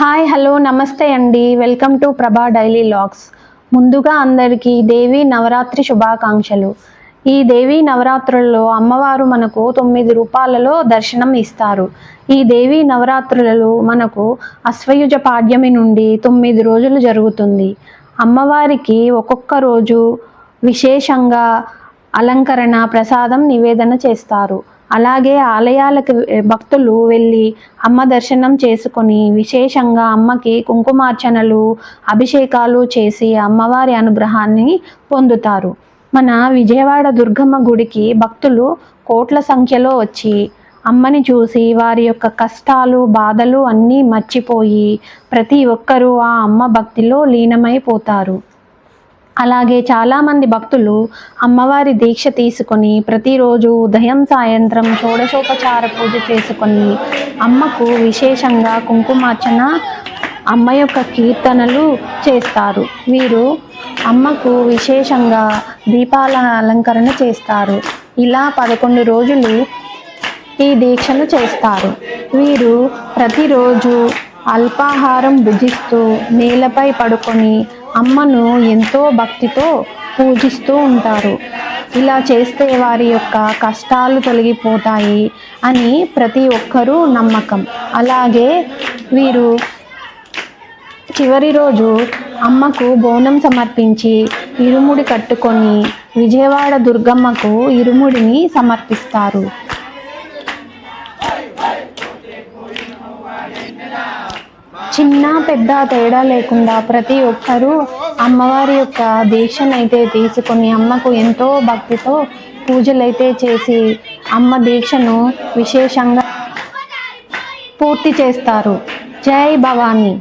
Hi hello నమస్తే అండి. Welcome to ప్రభా డైలీ లాగ్స్. ముందుగా అందరికీ దేవి నవరాత్రి శుభాకాంక్షలు. ఈ దేవి నవరాత్రులలో అమ్మవారు మనకు 9 రూపాలలో దర్శనం ఇస్తారు. ఈ దేవి నవరాత్రులలో మనకు అశ్వయుజ పాడ్యమి నుండి 9 రోజులు జరుగుతుంది. అమ్మవారికి ఒక్కొక్క రోజు విశేషంగా అలంకరణ ప్రసాదం నివేదన చేస్తారు. అలాగే ఆలయాలకు భక్తులు వెళ్ళి అమ్మ దర్శనం చేసుకొని విశేషంగా అమ్మకి కుంకుమార్చనలు అభిషేకాలు చేసి అమ్మవారి అనుగ్రహాన్ని పొందుతారు. మన విజయవాడ దుర్గమ్మ గుడికి భక్తులు కోట్ల సంఖ్యలో వచ్చి అమ్మని చూసి వారి యొక్క కష్టాలు బాధలు అన్నీ మర్చిపోయి ప్రతి ఒక్కరూ ఆ అమ్మ భక్తిలో లీనమైపోతారు. అలాగే చాలామంది భక్తులు అమ్మవారి దీక్ష తీసుకొని ప్రతిరోజు ఉదయం సాయంత్రం షోడశోపచార పూజ చేసుకొని అమ్మకు విశేషంగా కుంకుమార్చన అమ్మ యొక్క కీర్తనలు చేస్తారు. వీరు అమ్మకు విశేషంగా దీపాల అలంకరణ చేస్తారు. ఇలా 11 రోజులు ఈ దీక్షను చేస్తారు. వీరు ప్రతిరోజు అల్పాహారం భుజిస్తూ నేలపై పడుకొని అమ్మను ఎంతో భక్తితో పూజిస్తూ ఉంటారు. ఇలా చేస్తే వారి యొక్క కష్టాలు తొలగిపోతాయి అని ప్రతి ఒక్కరూ నమ్మకం. అలాగే వీరు చివరి రోజు అమ్మకు బోనం సమర్పించి ఇరుముడి కట్టుకొని విజయవాడ దుర్గమ్మకు ఇరుముడిని సమర్పిస్తారు. చిన్న పెద్ద తేడా లేకుండా ప్రతి ఒక్కరూ అమ్మవారి యొక్క దీక్షనైతే తీసుకొని అమ్మకు ఎంతో భక్తితో పూజలైతే చేసి అమ్మ దీక్షను విశేషంగా పూర్తి చేస్తారు. జై భవానీ.